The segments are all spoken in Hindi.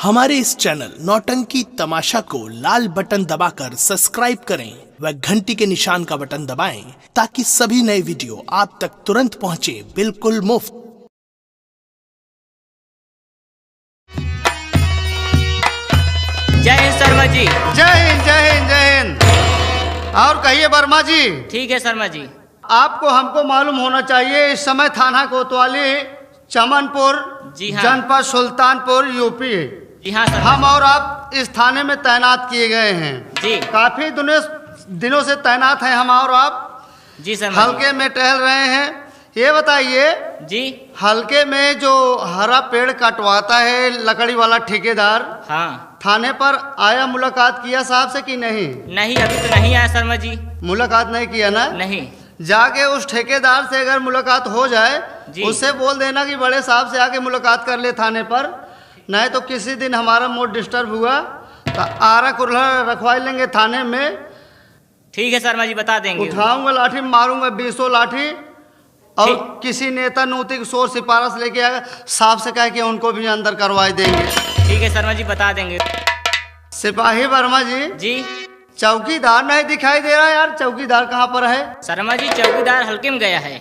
हमारे इस चैनल नौटंकी तमाशा को लाल बटन दबाकर सब्सक्राइब करें व घंटी के निशान का बटन दबाएं ताकि सभी नए वीडियो आप तक तुरंत पहुंचे बिल्कुल मुफ्त। जय हिंद शर्मा जी। जय हिंद जय हिंद जय हिंद। और कहिए वर्मा जी। ठीक है शर्मा जी। आपको हमको मालूम होना चाहिए इस समय थाना कोतवाली चमनपुर जी हाँ। जनपद सुल्तानपुर यूपी। जी हाँ शर्मा हम और आप इस थाने में तैनात किए गए हैं जी। काफी दिनों से तैनात हैं हम और आप। जी शर्मा हल्के में टहल रहे हैं। ये बताइए जी। हल्के में जो हरा पेड़ कटवाता है लकड़ी वाला ठेकेदार, हाँ थाने पर आया, मुलाकात किया साहब से कि नहीं? नहीं, अभी तो नहीं आया शर्मा जी। मुलाकात नहीं किया ना? नहीं। जाके उस ठेकेदार से अगर मुलाकात हो जाए जी। उससे बोल देना कि बड़े साहब से आके मुलाकात कर ले थाने पर, नहीं तो किसी दिन हमारा मूड डिस्टर्ब हुआ तो आरा कुल्हा रखवा लेंगे थाने में। ठीक है शर्मा जी, बता देंगे। उठाऊंगा लाठी, मारूंगा 20 लाठी और किसी नेता नूती की सोच सिफारिश लेके आएगा, साहब से कह के उनको भी अंदर करवा देंगे। ठीक है शर्मा जी, बता देंगे। सिपाही वर्मा जी। जी। चौकीदार नहीं दिखाई दे रहा यार, चौकीदार कहाँ पर है? शर्मा जी चौकीदार हल्के में गया है।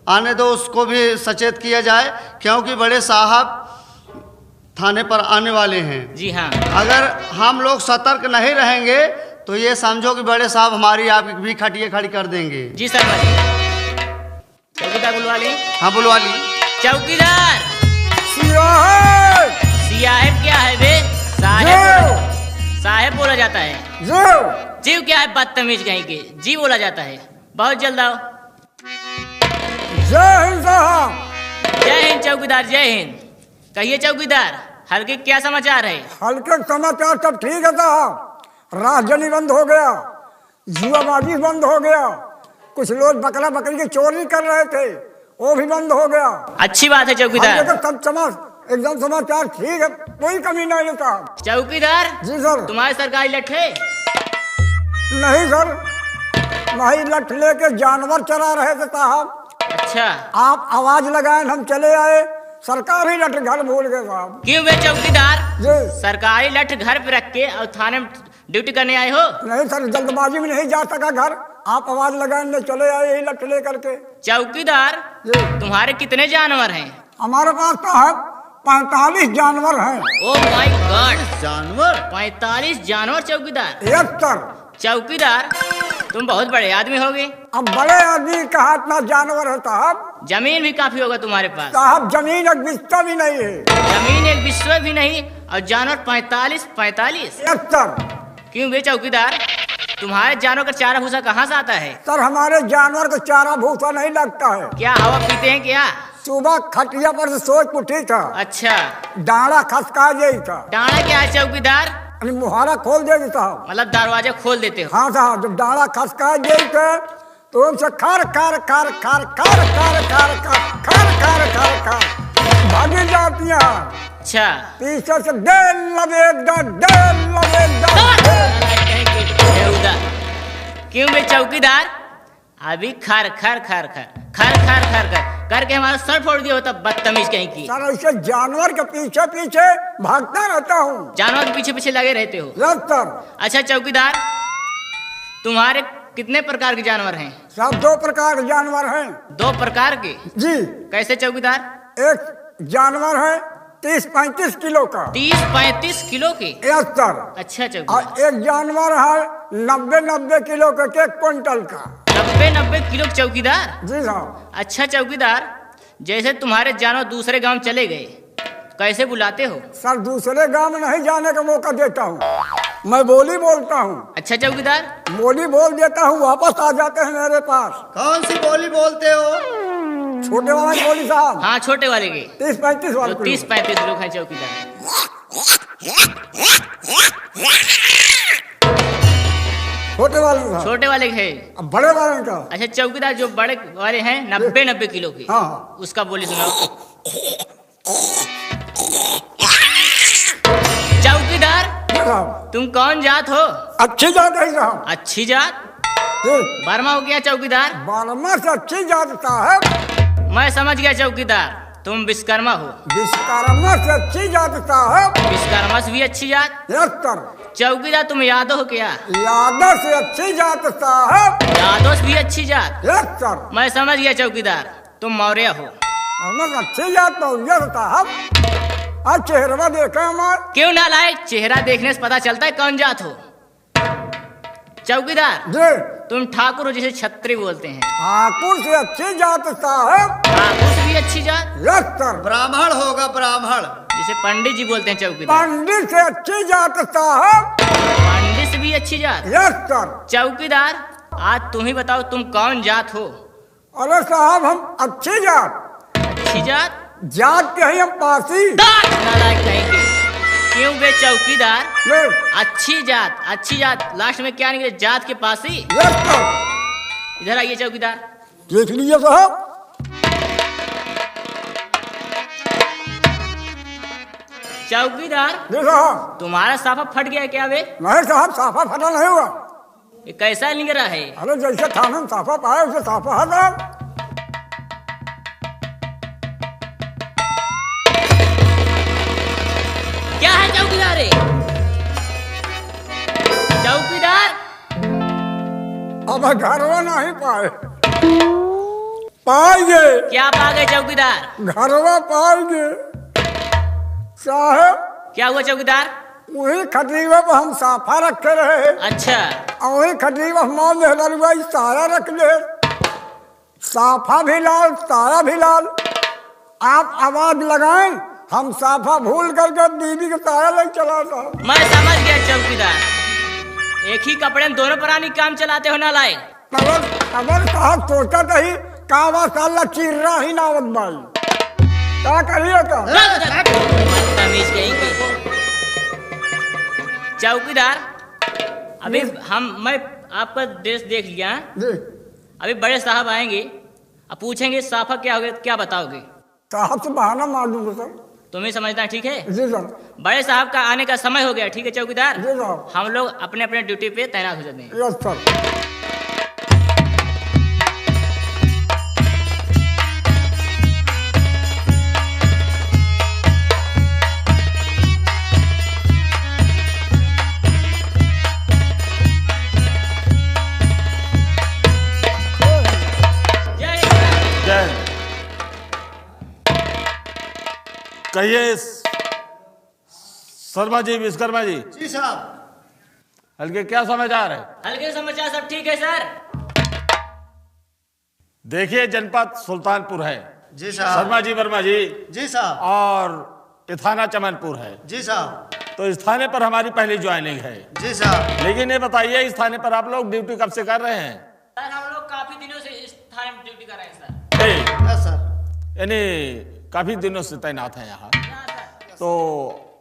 आने दो, उसको भी सचेत किया जाए क्योंकि बड़े साहब थाने पर आने वाले हैं। जी हाँ। अगर हम लोग सतर्क नहीं रहेंगे तो ये समझो कि बड़े साहब हमारी आपकी भी खटिया खड़ी कर देंगे। जी शर्मा जी। चौकीदार बुलवा ले। हाँ बुलवा ली। चौकीदार। सियाहिब क्या है बे? साहेब बोला जाता है। जीव क्या है? बदतमीज कहीं के जी बोला जाता है। बहुत जल्द आओ। जय हिंद साहब। जय हिंद चौकीदार, जय हिंद। कहिए चौकीदार, हल्के क्या समाचार है? हल्के समाचार सब ठीक है साहब। राजनी बंद हो गया, जुआबाजी बंद हो गया, कुछ लोग बकरा बकरी की चोरी कर रहे थे वो भी बंद हो गया। अच्छी बात है चौकीदार। तो सब एकदम समाचार ठीक है, कोई कमी नहीं है साहब। चौकीदार। जी सर। तुम्हारे सरकारी लठ है? नहीं सर, नहीं लठ लेके जानवर चरा रहे थे साहब। अच्छा। आप आवाज लगाए, हम चले आए, सरकारी लठ घर भूल गए साहब। क्यों बे चौकीदार? जी। सरकारी लठ घर पे रख के और थाने में ड्यूटी करने आए हो? नहीं सर, जल्दबाजी में नहीं जा सका घर, आप आवाज लगाने चले आए यही लठ ले करके। चौकीदार जी। तुम्हारे कितने जानवर हैं? हमारे पास साहब 45 जानवर हैं। ओ माय गॉड, जानवर 45 जानवर चौकीदार? Yes sir. चौकीदार तुम बहुत बड़े आदमी होगे। अब बड़े आदमी कहा इतना जानवर है साहब? जमीन भी काफी होगा तुम्हारे पास। साहब जमीन एक बिस्ता भी नहीं है। जमीन एक विश्व भी नहीं और जानवर 45। Yes sir. क्यों बे चौकीदार, तुम्हारे जानवर का चारा भूसा कहाँ से आता है? सर हमारे जानवर को चारा भूसा नहीं लगता है। क्या हवा पीते हैं क्या? सुबह खटिया पर से सोच उठी था। अच्छा। डाड़ा खसका जाई था। डाड़ा क्या है चौकीदार? मुहारा खोल देगी साहब। मतलब दरवाजा खोल देते हो? हाँ साहब, जब डाड़ा खसका जाई थे तो उनसे खार खार खार खार खार खार खार खार खार खार खार खार भागी जाती हैं। अच्छा। पीछे से डेल लवेदा डेल लवेदा। क्यों बे चौकीदार, अभी खर खर खर खर खर खर खर खर करके हमारा सर फोड़ दिया होता, बदतमीज कहीं की। सर ऐसे जानवर के पीछे पीछे भागता रहता हूँ। जानवर के पीछे पीछे लगे रहते हो? Yes sir. अच्छा चौकीदार, तुम्हारे कितने प्रकार के जानवर हैं? सब 2 प्रकार के जानवर हैं। 2 प्रकार के? जी। कैसे चौकीदार? एक जानवर है 30-35 किलो का। 30-35 किलो के? Yes sir. अच्छा चौकीदार। और एक जानवर है 90-90 किलो का, 1 क्विंटल का। 90-90 किलो के चौकीदार? जी साहब। अच्छा चौकीदार, जैसे तुम्हारे जानवर दूसरे गांव चले गए, कैसे बुलाते हो? सर दूसरे गांव में नहीं जाने का मौका देता हूँ, मैं बोली बोलता हूँ। अच्छा चौकीदार। बोली बोल देता हूँ, वापस आ जाते हैं मेरे पास। कौन सी बोली बोलते हो? छोटे वाला बोली साहब। हाँ छोटे वाले के। 30-35 वाले। 30-35 लोग हैं चौकीदार। छोटे वाले साहब। छोटे वाले है। अब बड़े वाले का। अच्छा चौकीदार, जो बड़े वाले हैं 90-90 किलो के, हाँ। उसका बोली सुनाओ। चौकीदार तुम कौन जात हो? अच्छी जात है साहब। अच्छी जात? बर्मा हो गया चौकीदार? बर्मा से अच्छी जात साहब। मैं समझ गया चौकीदार, तुम विश्वकर्मा हो। विश्वकर्मा से अच्छी जात साहब। विश्वकर्मा तामस भी अच्छी जात। Yes sir. चौकीदार तुम यादव हो क्या? यादव से अच्छी जात साहब। यादव भी अच्छी जात। Yes sir. मैं समझ गया चौकीदार, तुम मौर्य हो। हमने अच्छी जात तो यस साहब। आज चेहरा देखा हमार। क्यों ना लाए, चेहरा देखने से पता चलता है कौन जात हो। चौकीदार जी। तुम ठाकुर हो जिसे छत्री बोलते हैं। ठाकुर से अच्छी जात साहब। ठाकुर से भी अच्छी जात। Yes sir. ब्राह्मण होगा, ब्राह्मण। जिसे पंडित जी बोलते हैं चौकीदार। पंडित से अच्छी जात साहब। पंडित से भी अच्छी जात। Yes sir. चौकीदार आज तुम ही बताओ तुम कौन जात हो? अरे साहब हम अच्छी जात। अच्छी जात? जात के ही हम पासी। नालायक कहेंगे। क्यों बे चौकीदार? ले। अच्छी जात, अच्छी जात, लास्ट में क्या निकले? जात के पासी। Yes sir. इधर आइए चौकीदार। देख लीजिए साहब। चौकीदार जी साहब। तुम्हारा साफा फट गया क्या बे? नहीं साहब साफा फटा नहीं हुआ। ये कैसा निकल रहा है? अरे जैसे थाने में साफा पाया उसे साफा है साहब। क्या है चौकीदार? चौकीदार अब घरवा नहीं पाए। पाएंगे। क्या पा गए चौकीदार? घरवा पाएंगे साहब। क्या हुआ चौकीदार? वही खटीवा पर हम साफा रखे रहे। अच्छा और वही खटीवा माँ मेहरवा सारा रख ले। साफा भी लाल सारा भी लाल। आप आवाज लगाएं, हम साफा भूल करके बीबी के साया ले चला था। मैं समझ गया चौकीदार, एक ही कपड़े में दोनों प्राणी काम चलाते हो नालायक। खबर साहब सोचा ही कावा साला चिर्रा ही नावत भाई। क्या करिए का? बदतमीज कहेंगे। चौकीदार अभी मैं आपका ड्रेस देख लिया। जी अभी बड़े साहब आएंगे, अब पूछेंगे साफा क्या हो गया, क्या बताओगे? साहब से बहाना मार दूंगा सर। तुम्हें समझना है, ठीक है? जी सर। बड़े साहब का आने का समय हो गया, ठीक है चौकीदार? जी साहब। हम लोग अपने अपने ड्यूटी पे तैनात हो जाते हैं। Yes sir. कहिए शर्मा जी, विश्वकर्मा जी। जी साहब। हल्के क्या समाचार है? हल्के समाचार सब ठीक है सर। देखिए जनपद सुल्तानपुर है। जी साहब। शर्मा जी, वर्मा जी। जी साहब। और ये थाना चमनपुर है। जी साहब। तो इस थाने पर हमारी पहली ज्वाइनिंग है। जी साहब। लेकिन ये बताइए इस थाने पर आप लोग ड्यूटी कब से कर रहे हैं? सर हम लोग काफी दिनों से इस थाने में ड्यूटी कर रहे हैं सर। Yes sir. यानी काफी दिनों से तैनात है यहाँ। तो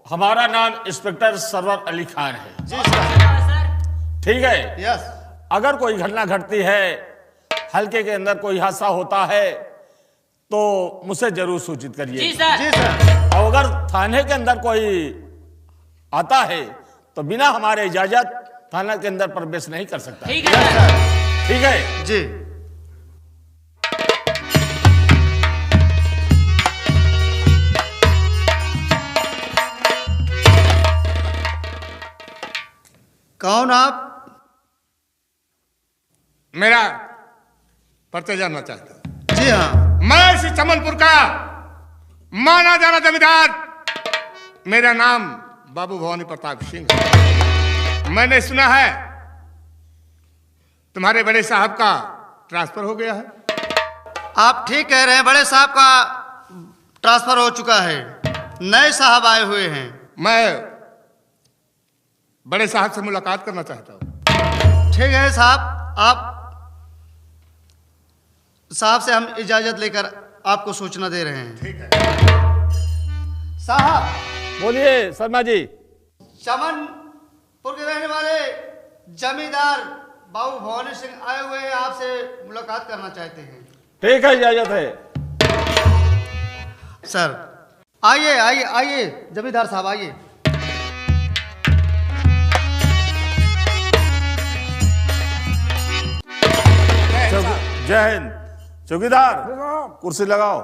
हमारा नाम इंस्पेक्टर सरवर अली खान है। जी सर। ठीक है? यस। अगर कोई घटना घटती है, हल्के के अंदर कोई हादसा होता है तो मुझसे जरूर सूचित करिए। जी सर। जी सर। और अगर थाने के अंदर कोई आता है तो बिना हमारे इजाजत थाना के अंदर प्रवेश नहीं कर सकता। ठीक है सर। ठीक है जी। कौन आप? मेरा परिचय जानना चाहता हूं। जी हाँ। मैं इस चमनपुर का माना जाना जमींदार, मेरा नाम बाबू भवानी प्रताप सिंह है। मैंने सुना है तुम्हारे बड़े साहब का ट्रांसफर हो गया है। आप ठीक कह रहे हैं, बड़े साहब का ट्रांसफर हो चुका है, नए साहब आए हुए हैं। मैं बड़े साहब से मुलाकात करना चाहता हूं। ठीक है साहब, आप साहब से हम इजाजत लेकर आपको सूचना दे रहे हैं। ठीक है साहब। बोलिए शर्मा जी। चमनपुर के रहने वाले जमींदार बाबू भवानी सिंह आए हुए हैं, आपसे मुलाकात करना चाहते हैं। ठीक है, इजाजत है। सर आइए आइए आइए, जमींदार साहब आइए। जय हिंद। चौकीदार कुर्सी लगाओ।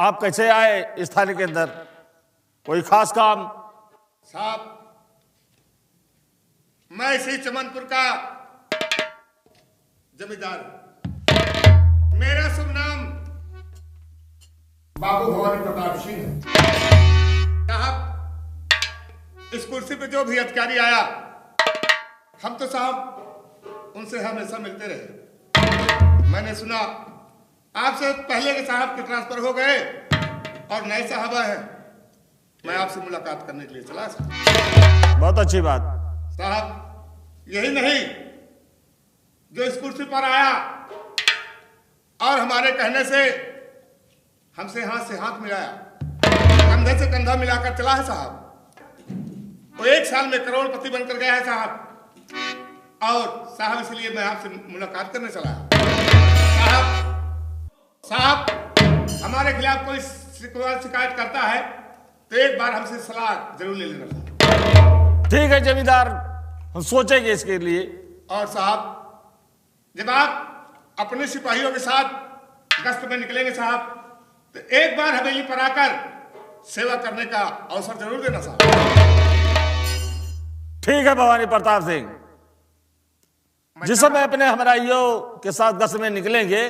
आप कैसे आए इस थाने के अंदर? कोई खास काम? साहब, मैं इसी चमनपुर का जमींदार। मेरा शुभ नाम बाबू भवानी प्रताप सिंह है। साहब, इस कुर्सी पे जो भी अधिकारी आया, हम तो साहब उनसे हमेशा मिलते रहे। मैंने सुना आपसे पहले के साहब के ट्रांसफर हो गए और नए साहब आए हैं। मैं आपसे मुलाकात करने के लिए चला साहब। बहुत अच्छी बात। साहब, यही नहीं, जो इस कुर्सी पर आया और हमारे कहने से हमसे हाथ से हाथ मिलाया, कंधे से कंधा मिलाकर चला है साहब, वो 1 साल में करोड़पति बनकर गया है साहब। और साहब, इसलिए मैं आपसे मुलाकात करने चला। साहब, हमारे खिलाफ कोई शिकायत करता है तो एक बार हमसे सलाह जरूर ले लेना। ठीक है जमींदार, हम सोचेंगे इसके लिए। और साहब, जब आप अपने सिपाहियों के साथ गश्त में निकलेंगे साहब, तो एक बार हवेली पर आकर सेवा करने का अवसर जरूर देना साहब। ठीक है भवानी प्रताप सिंह, जिस समय अपने हमराइयों के साथ गश्त में निकलेंगे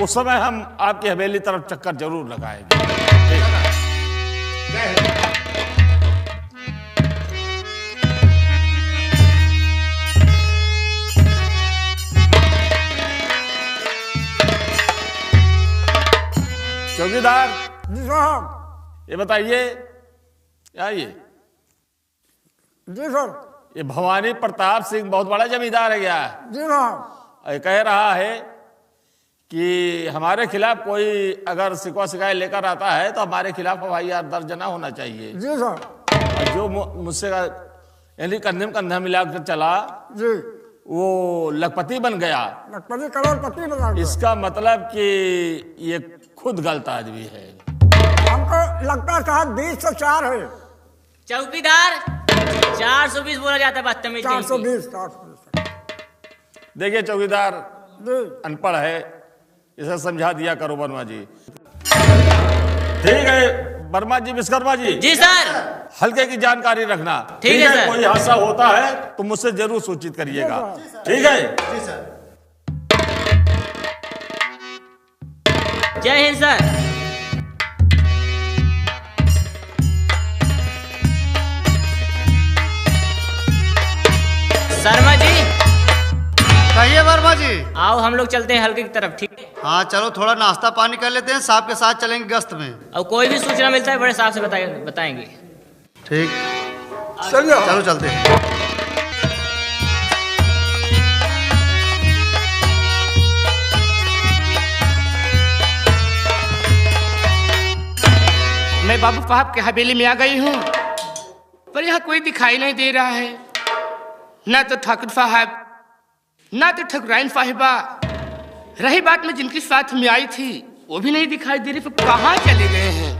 उस समय हम आपकी हवेली तरफ चक्कर जरूर लगाएंगे। जय हिंद। चौकीदार जी साहब। ये बताइए, आइए। जी सर। ये भवानी प्रताप सिंह बहुत बड़ा जमींदार है क्या? जी साहब। ये कह रहा है कि हमारे खिलाफ कोई अगर शिकवा शिकायत लेकर आता है तो हमारे खिलाफ FIR दर्ज न होना चाहिए। जी सर। और जो मुझसे यानी कंधे में कंधा मिलाकर चला जी, वो लखपति बन गया, लखपति करोड़पति बना गया। इसका मतलब कि ये खुद गलत आदमी है। हमको लगता है साहब 20 से 4 है। चौकीदार 420 बोला जाता है बदतमीज। 420। देखिए चौकीदार जी। अनपढ़ है, इसे समझा दिया करो वर्मा जी। ठीक है वर्मा जी, विश्वकर्मा जी। जी सर। हल्के की जानकारी रखना। ठीक है सर। कोई हादसा होता है तो मुझसे जरूर सूचित करिएगा। ठीक है जी सर। जय हिंद सर। शर्मा जी। कहिए वर्मा जी। आओ हम लोग चलते हैं हल्के की तरफ, ठीक है? हाँ चलो, थोड़ा नाश्ता पानी कर लेते हैं, साहब के साथ चलेंगे गश्त में। और कोई भी सूचना मिलता है बड़े साहब से बताएंगे। ठीक, चलिए चलो चलते हैं। मैं बाबू साहब के हवेली में आ गई हूँ, पर यहाँ कोई दिखाई नहीं दे रहा है। ना तो ठाकुर साहब, ना तो ठकुराइन साहिबा। रही बात में जिनकी साथ में आई थी, वो भी नहीं दिखाई दे रही, तो कहाँ चले गए हैं?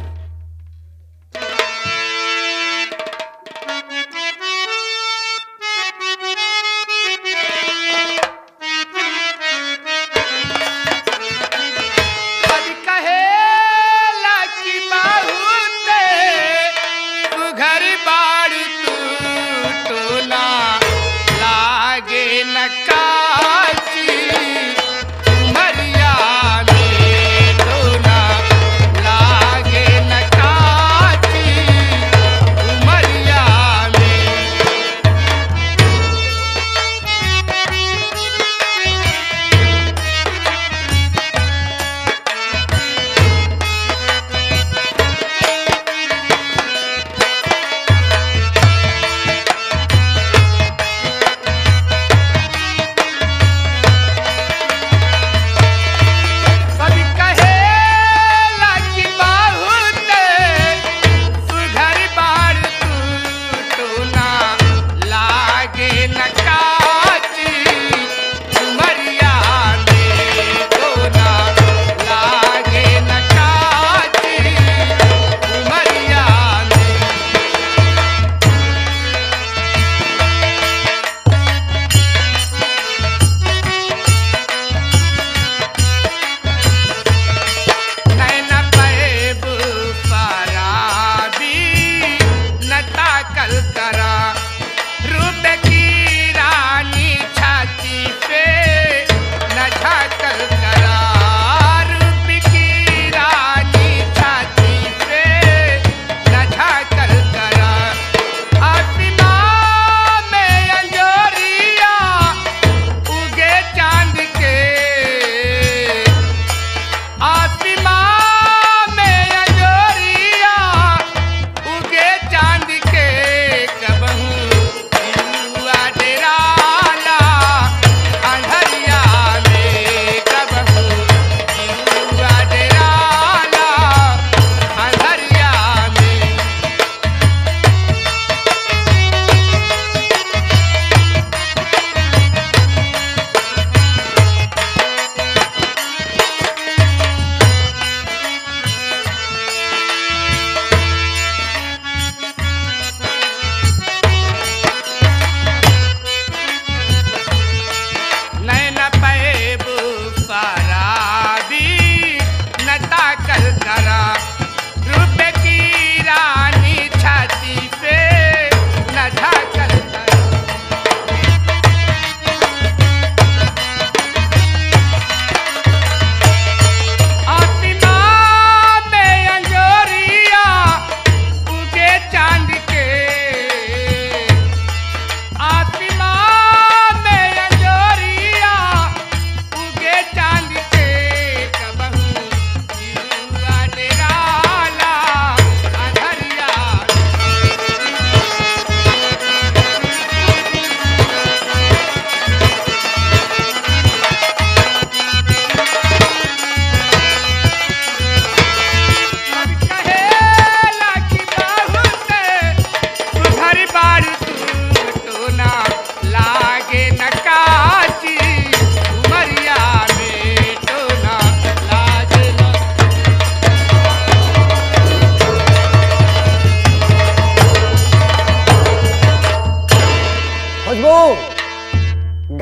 लागे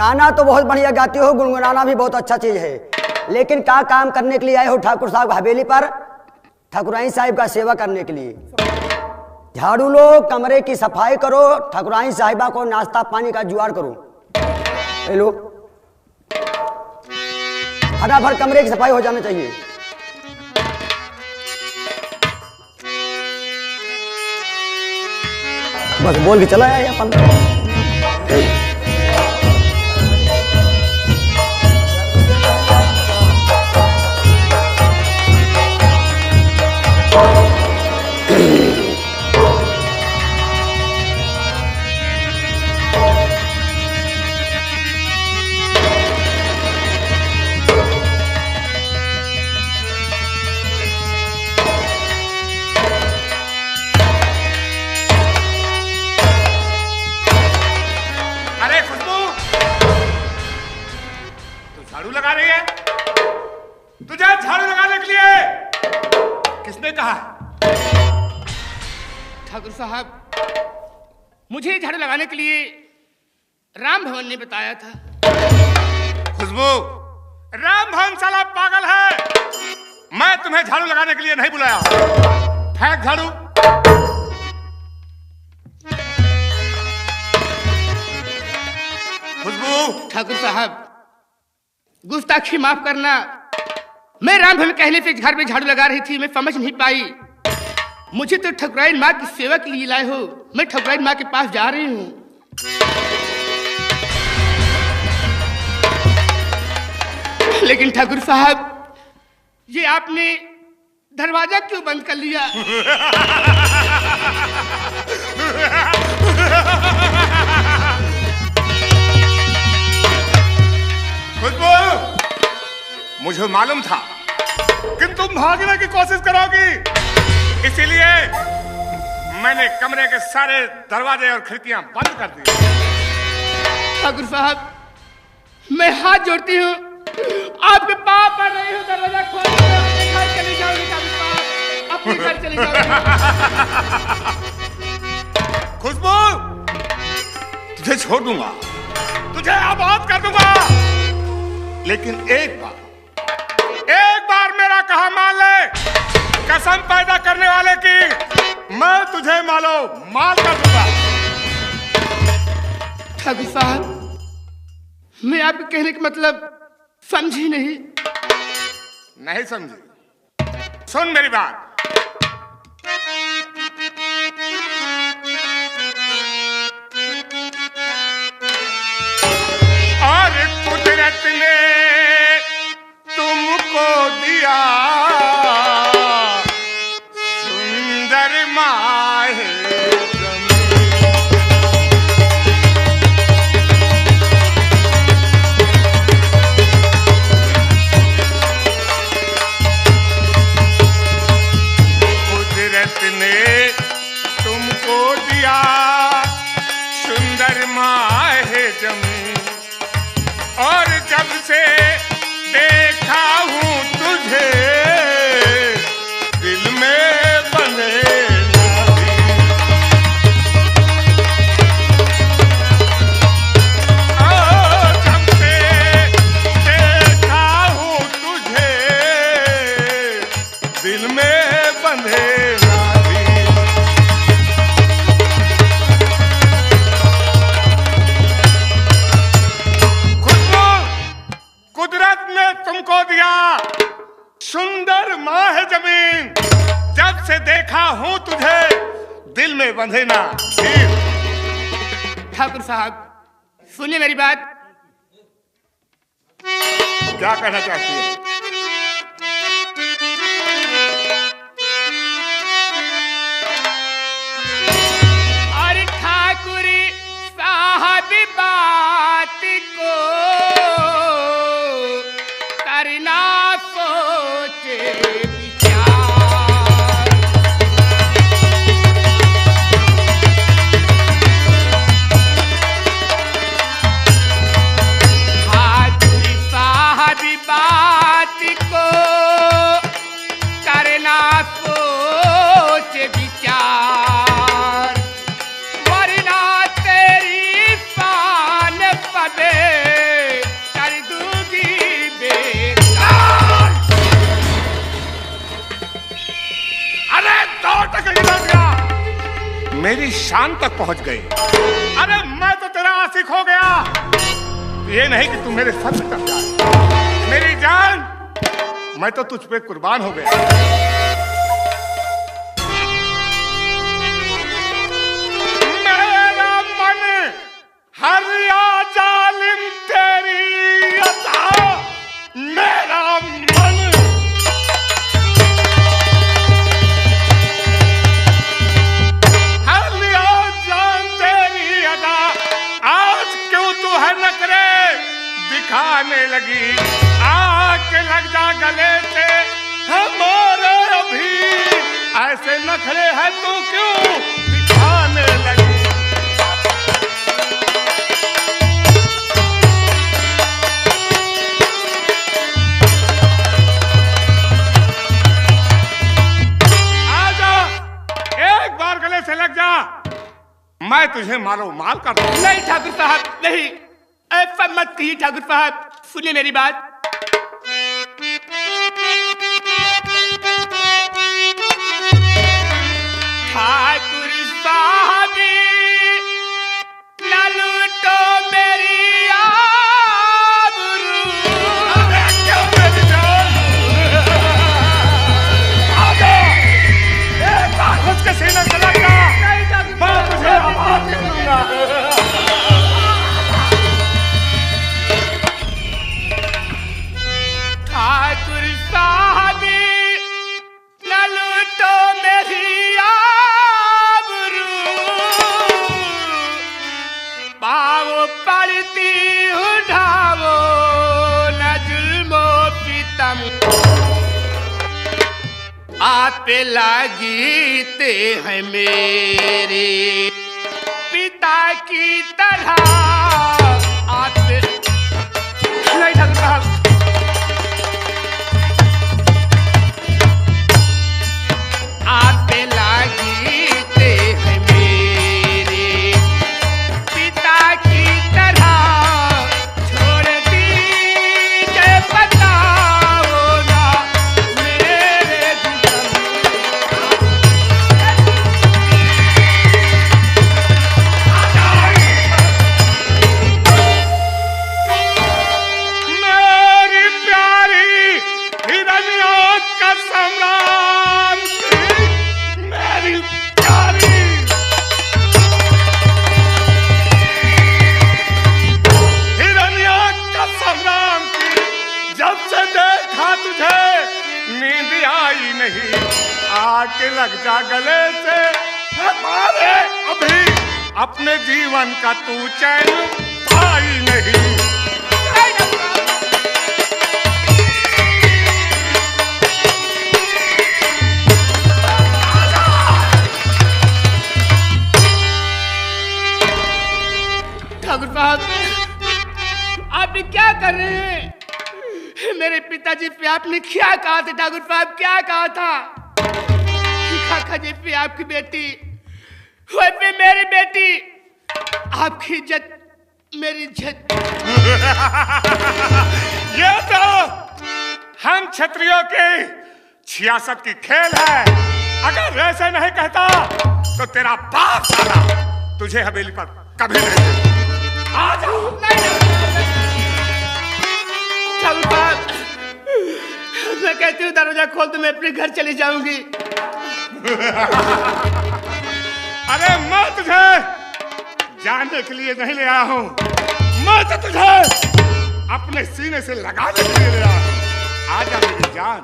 गाना तो बहुत बढ़िया गाती हो, गुनगुनाना भी बहुत अच्छा चीज है, लेकिन क्या काम करने के लिए आए हो ठाकुर साहब हवेली पर? ठाकुराइन साहिब का सेवा करने के लिए। झाड़ू लो, कमरे की सफाई करो, ठाकुराइन साहिबा को नाश्ता पानी का जुगाड़ करो। लो, फटाफट कमरे की सफाई हो जाना चाहिए। बस बोल के चला आया अपन। झाड़ू लगा रही है? तुझे झाड़ू लगाने के लिए किसने कहा? ठाकुर साहब, मुझे झाड़ू लगाने के लिए राम भवन ने बताया था। खुशबू, राम भवन साला पागल है। मैं तुम्हें झाड़ू लगाने के लिए नहीं बुलाया। फेंक झाड़ू। खुशबू। ठाकुर साहब, गुस्ताखी माफ करना। मैं राम भवन कहने से घर में झाड़ू लगा रही थी, मैं समझ नहीं पाई। मुझे तो ठकुराइन माँ की सेवा के लिए लाए हो, मैं ठकुराइन माँ के पास जा रही हूँ। लेकिन ठाकुर साहब, ये आपने दरवाजा क्यों बंद कर लिया? खुशबू, मुझे मालूम था कि तुम भागने की कोशिश करोगी, इसीलिए मैंने कमरे के सारे दरवाजे और खिड़कियां बंद कर दी। ठाकुर साहब, मैं हाथ जोड़ती हूँ, आपके पाँव पड़ रही हूँ, दरवाजा खोल दो, अपने घर चली जाऊंगी। ठाकुर साहब, अपने घर चली जाऊंगी। खुशबू, तुझे छोड़ दूंगा, तुझे आबाद कर दूंगा, लेकिन एक बार मेरा कहा मान ले, कसम पैदा करने वाले की, मैं तुझे माल कर दूंगा। ठाकुर साहब, मैं आपके कहने का मतलब समझी नहीं समझी? सुन मेरी बात। और कुदरत ने तुमको दिया सुंदर माहे ने तुमको दिया सुंदर माहे जमीन, और जब से देखा हूँ तुझे दिल में बंधे जब से देखा हूँ तुझे दिल में बंधे कुदरत ने तुमको दिया सुंदर माह जमीन, जब से देखा हूं तुझे दिल में बंधे ना। ठाकुर साहब, सुनिए मेरी बात। क्या कहना चाहती है? अरे ठाकुर साहब, बात को करना सोचे विचार। ठाकुर साहब, बात मेरी शान तक पहुंच गए। अरे मैं तो तेरा आशिक हो गया। ये नहीं कि तू मेरे सर पे चढ़ जाए। मेरी जान, मैं तो तुझ पे कुर्बान हो गया। मेरा मन हरिया जालिम तेरी अता, मेरा मन हरिया जान तेरी अदा, आज क्यों तू है नखरे दिखाने लगी। आके लग जा गले से हमारे, अभी ऐसे नखरे हैं तू क्यों दिखाने लगी। गले से लग जा, मैं तुझे मारो माल कर दूं। नहीं ठाकुर साहब, नहीं, ऐसा मत कहिए ठाकुर साहब, सुनिए मेरी बात। ठाकुर साहब न लूटो मेरी आबरू। अरे क्यों मेरी जान, आजा, एक बार खुद के सीने से लग जा, मैं तुझे आबाद कर दूंगा। ठाकुर साहब न लूटो मेरी आबरू, पाओ पड़ती उठाओ न जुल्मो पितम, आप लगीते हैं मेरे पिता की तरह। आप नहीं ठाकुर साहब, आप लगीते हैं मेरे पिता की तरह। छोड़ दीजिए बताओ ना मेरे मेरी प्यारी हिरनियों का सम्राट, मेरी प्यारी हिरनियों का सम्राट, जब से देखा तुझे नींद आई नहीं। आके लग जा गले से हमारे, अभी अपने जीवन का तू चैन पाई नहीं। ठाकुर साहब, आप ये क्या कर रहे हैं? मेरे पिताजी पे आपने क्या कहा था ठाकुर साहब, क्या कहा था? खाका जी पे आपकी बेटी, वह पे मेरी बेटी, आपकी इज्जत मेरी इज्जत। ये तो हम क्षत्रियों की 66 की खेल है। अगर वैसे नहीं कहता तो तेरा बाप साला तुझे हवेली पर कभी नहीं देता। आ जाओ। ठाकुर साहब, मैं कहती हूँ दरवाजा खोल तो मैं अपने घर चली जाऊंगी। अरे मैं तुझे जानने के लिए नहीं ले आया हूँ, मैं तो तुझे अपने सीने से लगाने के लिए ले आया हूँ। आजा मेरी जान,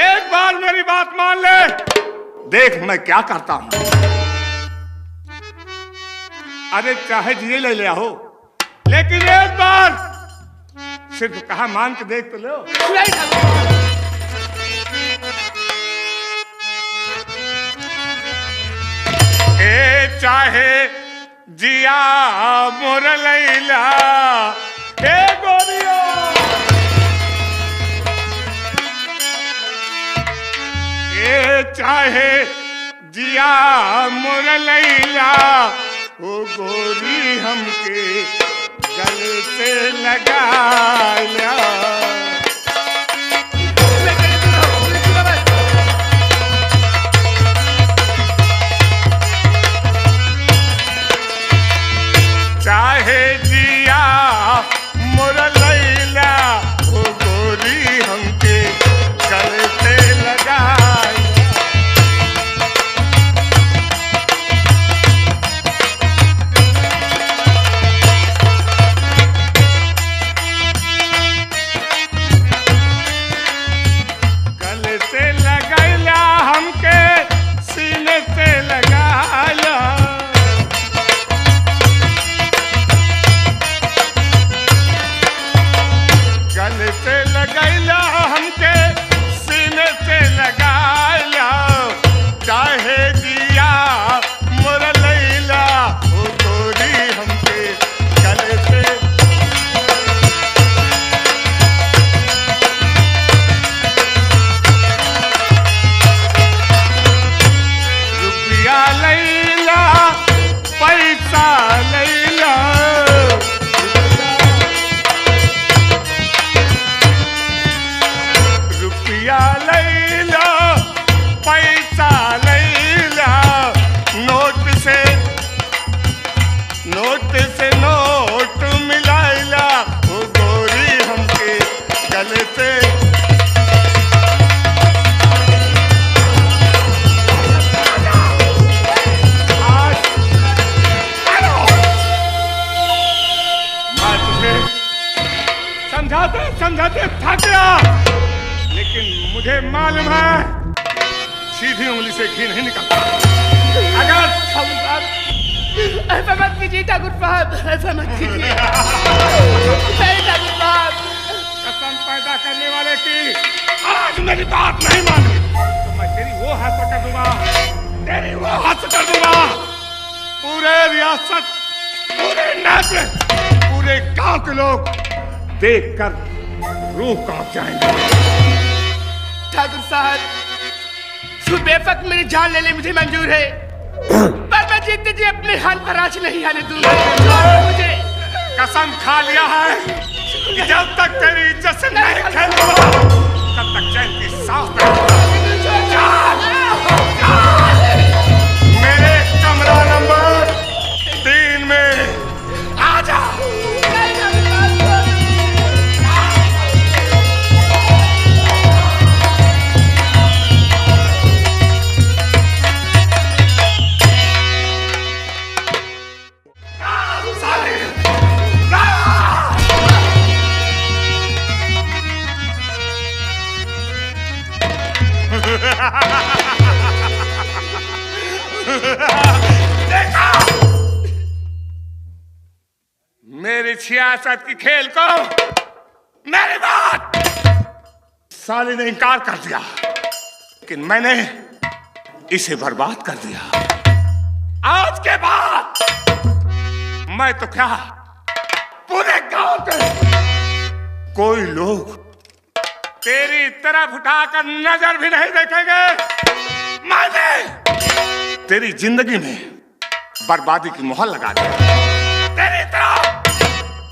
एक बार मेरी बात मान ले, देख मैं क्या करता हूँ। अरे चाहे जिए ले लिया हो, लेकिन एक बार सिर्फ कहा मान के देख तो लो। ए चाहे जिया मोर लैला, ए गोरिया ए चाहे जिया मोर लैला, ओ गोरी हमके गले से लगा लिया। गैला हमके सीने से लगाया चाहे जिया मोर लैला ओ गोरी हमके गले से रुपया लैला पैसा लैला रुपया लैला पैसा लैला नोट से नोट मिलाइला ओ गोरी हमके गले से समझाते थक गया, लेकिन मुझे मालूम है सीधी उंगली से घी नहीं निकलता। अगर ऐसा मत कीजिए ठाकुर साहब, ऐसा मत कीजिए। कसम पैदा करने वाले की आज मेरी बात नहीं मानी तो मैं तेरी वो हाथ कर दूंगा, तेरी वो हाथ कर दूंगा। पूरे रियासत, पूरे नस्ल, पूरे गांव के लोग देखकर रूह कांप जाएंगे। ठाकुर साहब, तू बेफक मेरी जान ले ले, मुझे मंजूर है, पर मैं जीते जी अपने हाथ पर आँच नहीं आने दूंगा। मुझे कसम खा लिया है कि जब तक तेरी इज्जत से नहीं खेलूंगा तब तक चैन की सांस नहीं लूंगा। मेरे कमरा नंबर 3 में आ जा। देखा मेरी 66 की खेल को मेरी बात साली ने इनकार कर दिया, लेकिन मैंने इसे बर्बाद कर दिया। आज के बाद मैं तो क्या पूरे गांव के कोई लोग तेरी तरफ उठाकर नजर भी नहीं देखेंगे। मैंने तेरी जिंदगी में बर्बादी की मुहर लगा दी। तेरी तरफ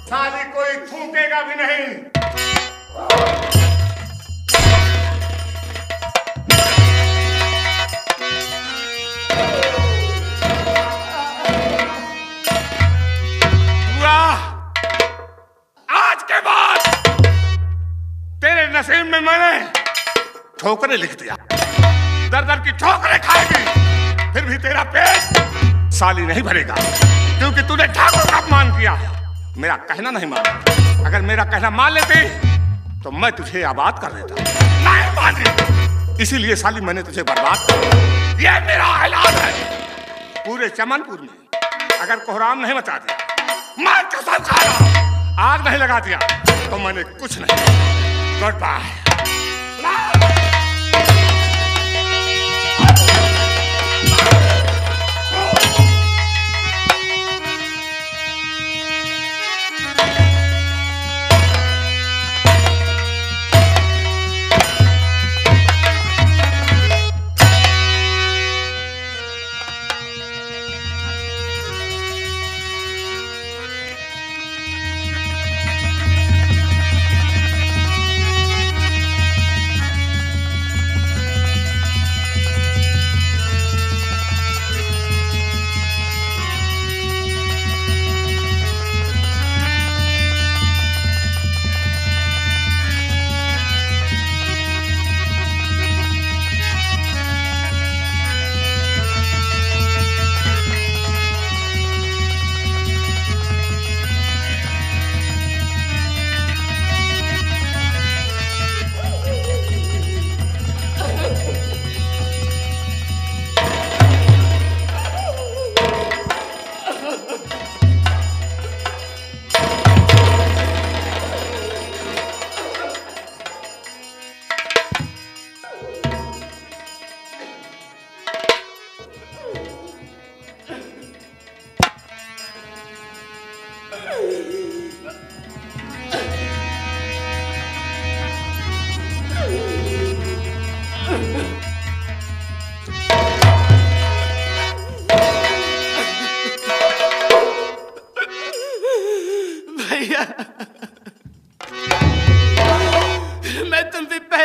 साली कोई थूकेगा भी नहीं। आज के बाद तेरे नसीब में मैंने ठोकरें लिख दिया, दर दर की ठोकरें खाएगी, फिर भी तेरा पेट साली नहीं भरेगा, क्योंकि तूने ठाकुर का अपमान किया, मेरा कहना नहीं माना। अगर मेरा कहना मान लेती तो मैं तुझे आबाद कर देता, नहीं मानी, इसीलिए साली मैंने तुझे बर्बाद कर दिया। ये मेरा ऐलान है पूरे चमनपुर में। अगर कोहराम नहीं मचा दिया, मैं कसम खा रहा हूं, आग नहीं लगा दिया तो मैंने कुछ नहीं। Good bye.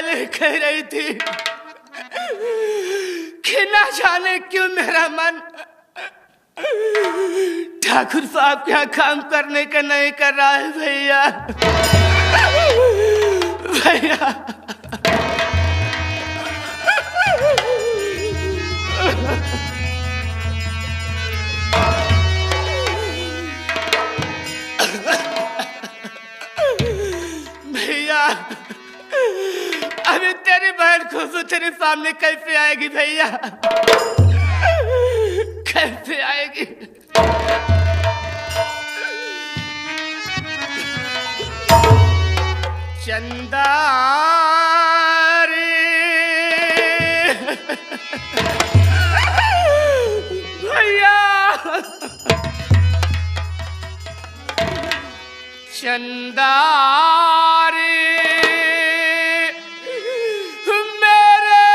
पहले कह रही थी कि ना जाने क्यों मेरा मन ठाकुर साहब क्या काम करने का नहीं कर रहा है भैया। भैया भैया अभी तेरी बहन खुशबू तेरे सामने कैसे आएगी भैया, कैसे आएगी? चंदा रे भैया, चंदा रे मेरे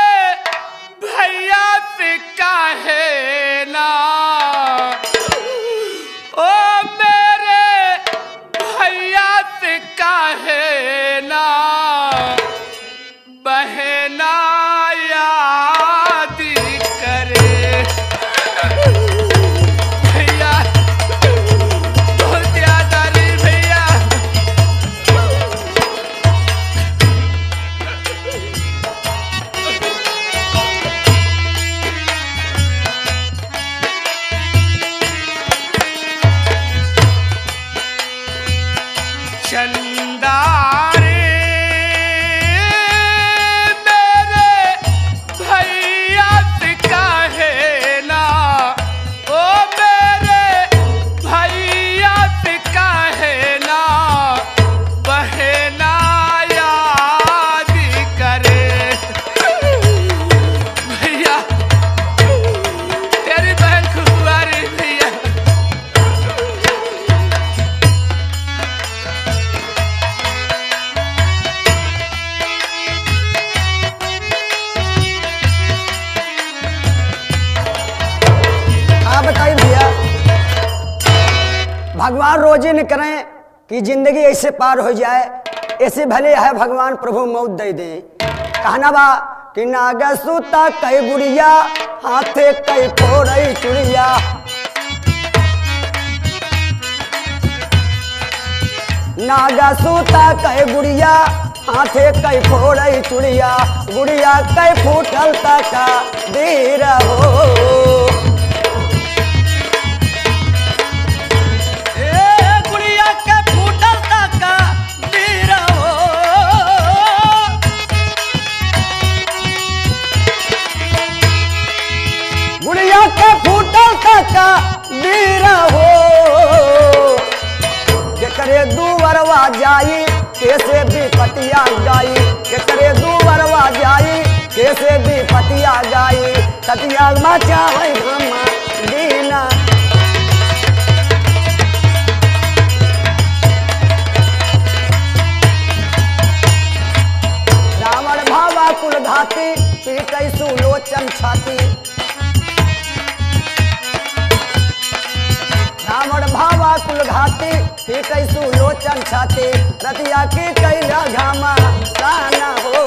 भैया से काहे ना, ओ मेरे भैया से काहे ना बहना याद करे भैया, बहुत याद आ रही भैया। चंदा रे मेरे भैया से काहे ना, ओ मेरे भैया से काहे ना बहना याद करे भैया, तेरी बहन खुशबू आ रही भैया। हाँ बताइए भैया, भगवान रोजी न करें कि जिंदगी ऐसे पार हो जाए, ऐसे भले है भगवान प्रभु मौत दे दे। कहना बा कि नागा सूता कई गुड़िया, हाथे कई फोड़ई चुड़िया, नागा सूता कई गुड़िया, हाथे कई फोड़ई चुड़िया, गुड़िया कई फूटल तका दीर हो। गुड़िया के फूटल तका दीरा हो, के करे दूवरवा जाई कैसे भी पतिया गाई, के करे दूवरवा जाई कैसे भी पतिया गाई, ततिया मचा है ब्रह्मा दीना। रावण भावा कुल घाती, पीटै सुलोचन छाती, रावण भावा कुल घाती, पीटै सुलोचन छाती, रतिया की कैला घामा साना हो।